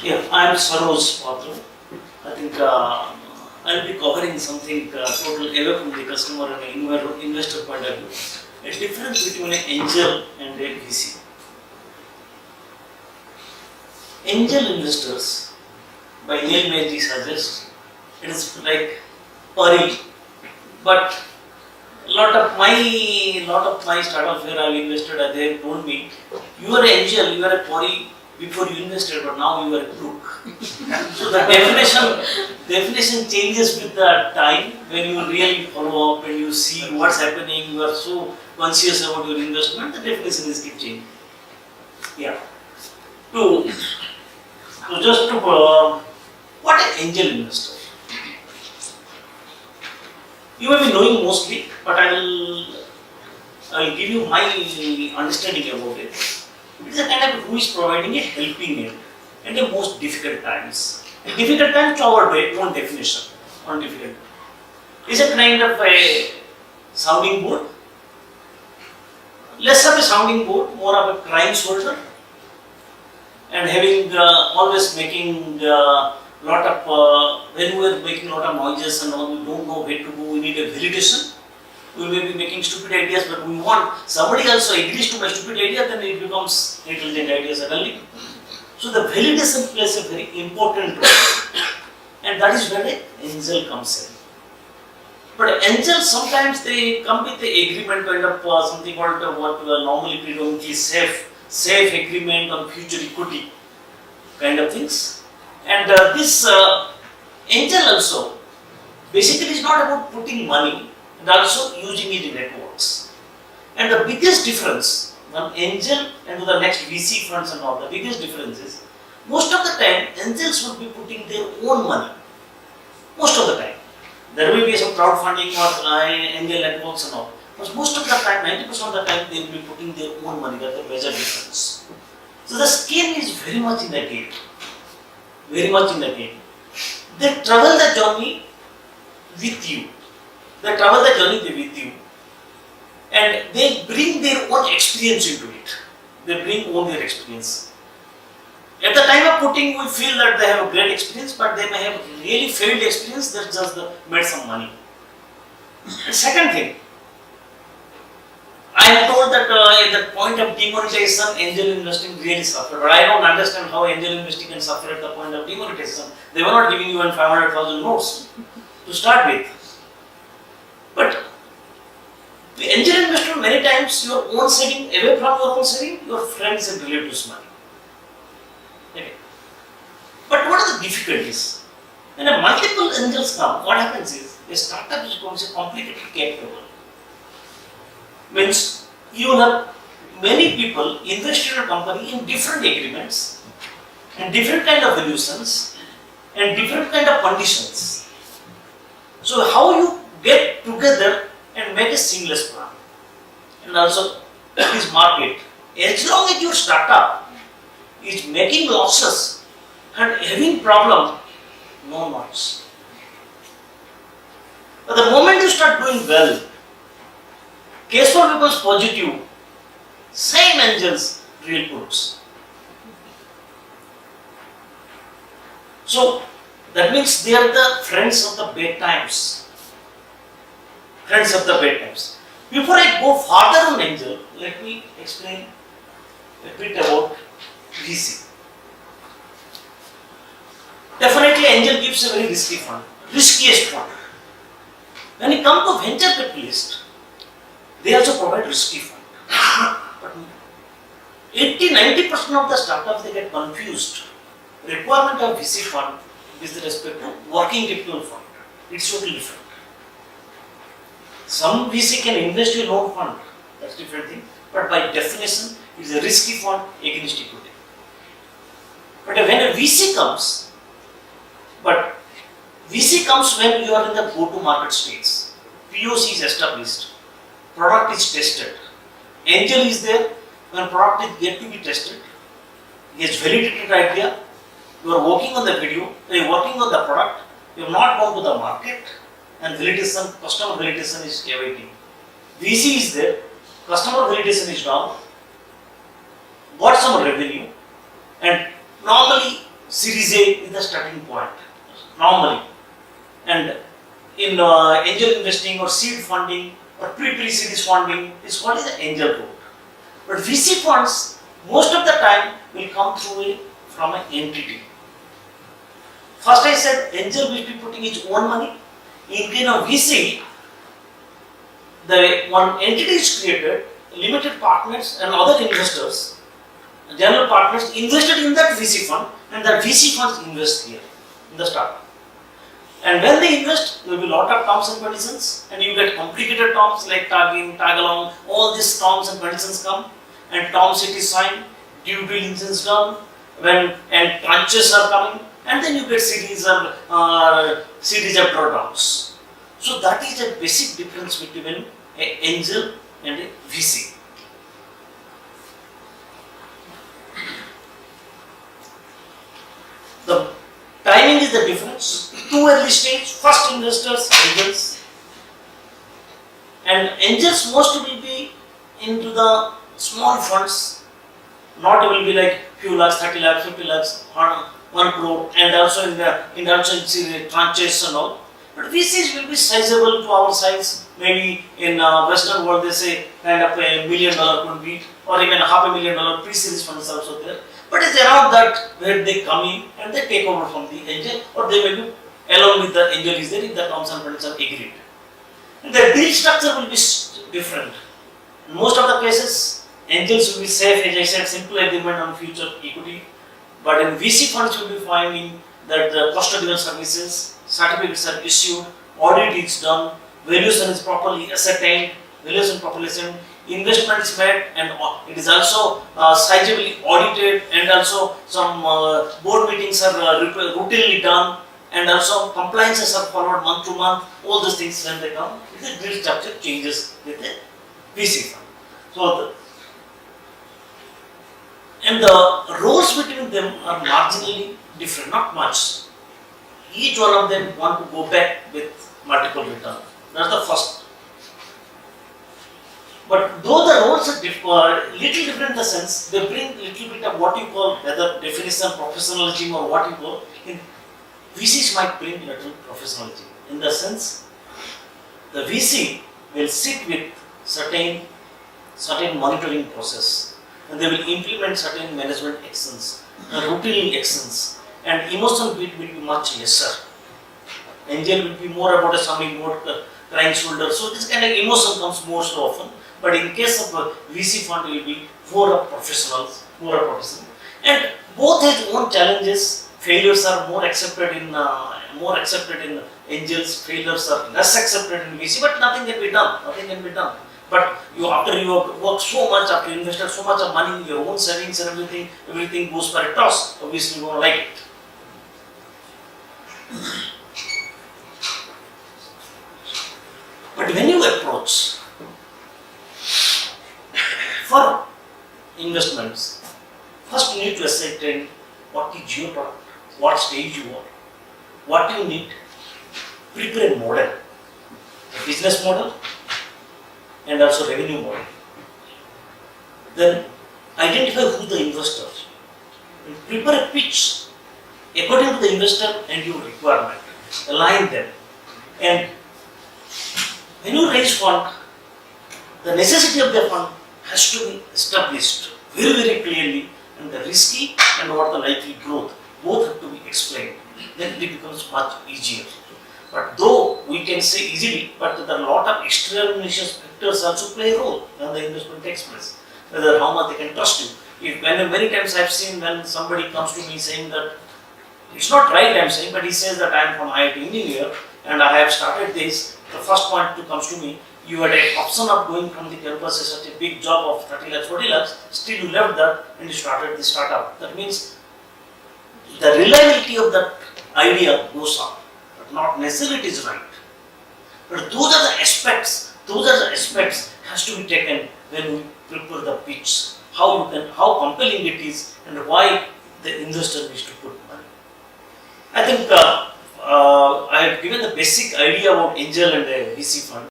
Yeah, I am Saroj Patro. I think I'll be covering something total away from the customer and investor point of view. A difference between an angel and a VC. Angel investors, by name may suggest, it is like Pari, but lot of my startups where I've invested, they told me, you are an angel, you are a Pari before you invested, but now you are a crook. So the definition changes with the time when you really follow up and you see what's happening, you are so conscious about your investment, the definition is keep changing. Yeah. What an angel investor? You may be knowing mostly, but I'll give you my understanding about it. It is a kind of who is providing a helping hand in the most difficult times. In difficult times, to our own definition on difficult. It's a kind of a sounding board. Less of a sounding board, more of a crying soldier, and having always making lot of when we are making a lot of noises and all, we don't know where to go. We need a validation. We may be making stupid ideas, but we want somebody also agrees to my stupid idea, then it becomes intelligent idea suddenly. So the validation plays a very important role, and that is where the angel comes in. But angels sometimes they come with the agreement kind of something called what normally predominantly safe agreement on future equity kind of things. And this angel also basically is not about putting money and also using it in networks. And the biggest difference, one angel and to the next VC funds and all, the biggest difference is most of the time angels would be putting their own money. Most of the time. There will be some crowdfunding or angel networks and all. But most of the time, 90% of the time, they will be putting their own money. That's the major difference. So the skin is very much in the game. Very much in the game. They travel the journey with you. They travel the journey with you. And they bring their own experience into it. They bring own their experience. At the time of putting, we feel that they have a great experience, but they may have really failed experience that just made some money. And second thing, I am told that at the point of demonetization, angel investing really suffered. But I don't understand how angel investing can suffer at the point of demonetization. They were not giving you even 500,000 notes to start with. But the angel investor, many times your own saving, away from your own saving, your friends and relatives' money. Okay. But what are the difficulties? When a multiple angels come, what happens is a startup becomes a complicated capital. Means you will have many people invest in a company in different agreements and different kind of valuations and different kind of conditions. So how you get together and make a seamless plan, and also this market, as long as your startup is making losses and having problem, no noise. But the moment you start doing well, case flow becomes positive, same angels real goods. So that means they are the friends of the bad times. Friends of the bad times. Before I go further on angel, let me explain a bit about VC. Definitely angel gives a very risky fund, riskiest fund. When you come to venture capitalist, they also provide risky fund. But 80-90% of the startups they get confused. Requirement of VC fund with respect to working capital fund. It's totally different. Some VC can invest your own fund, that's a different thing. But by definition, it is a risky fund against equity. But when a VC comes, when you are in the go-to-market stage. POC is established. Product is tested. Angel is there when product is yet to be tested. He has validated idea. You are working on the video, you are working on the product, you have not gone to the market, and validation, customer validation is awaiting. VC is there, customer validation is down, got some revenue, and normally Series A is the starting point normally, and in angel investing or seed funding or pre-series funding is called as the angel route. But VC funds most of the time will come from an entity. First I said angel will be putting his own money. In case of VC, the one entity is created, limited partners and other investors, general partners invested in that VC fund, and that VC funds invest here in the startup. And when they invest, there will be a lot of terms and conditions, and you get complicated terms like tag in, tag along, all these terms and conditions come, and term sheet is signed, due diligence done, and tranches are coming, and then you get series of drawdowns. So that is a basic difference between an angel and a VC. The timing is the difference. Too early stage, first investors, angels. And angels mostly will be into the small funds, not will be like few lakhs, 30 lakhs, 50 lakhs, 1 crore, and also in tranches and all. But VCs will be sizable to our size. Maybe in Western world they say kind of $1 million could be, or even $500,000 pre-series funds also there. But it's around that where they come in and they take over from the angel, or they may be along with the angel is there if the terms and conditions are agreed. And the deal structure will be different. In most of the cases, angels will be safe, as I said, simple agreement on future equity. But in VC funds, you will be finding that the custodial services, certificates are issued, audit is done, valuation is properly ascertained, investment is made, and it is also sizably audited, and also some board meetings are routinely done, and also compliances are followed month to month. All those things when they come, the deal structure changes with the VC fund. So, and the roles between them are marginally different, not much. Each one of them want to go back with multiple return. That's the first. But though the roles are little different in the sense, they bring little bit of what you call whether definition, professionalism, or what you call. In VCs might bring little professionalism in the sense the VC will sit with certain monitoring process, and they will implement certain management actions, routine actions, and emotional bit will be much lesser. Angel will be more about a summing more crying shoulder. So this kind of emotion comes most often. But in case of a VC fund, it will be more of professionals, and both have own challenges. Failures are more accepted in angels. Failures are less accepted in VC. But nothing can be done. But after you work so much, after you invested so much of money, your own savings and everything goes for a toss. Obviously, you won't like it. But when you approach for investments, first you need to ascertain what is your product, what stage you are, what you need, prepare a model, a business model, and also revenue model. Then identify who the investors, and prepare a pitch according to the investor and your requirement, align them. And when you raise fund, the necessity of the fund has to be established very clearly, and the risky and what the likely growth, both have to be explained. Then it becomes much easier. But though we can say easily, but there are a lot of extraneous factors also play a role when the investment takes place. Whether how much they can trust you. Many times I've seen when somebody comes to me saying that, it's not right I'm saying, but he says that I am from IIT engineer and I have started this. The first point who comes to me, you had an option of going from the campus as such a big job of 30 lakhs, 40 lakhs, still you left that and you started the startup. That means the reliability of that idea goes up, but not necessarily it is right. But those are the aspects has to be taken when we prepare the pitch. How compelling it is and why the investor needs to put money. I think I have given the basic idea about angel and a VC fund.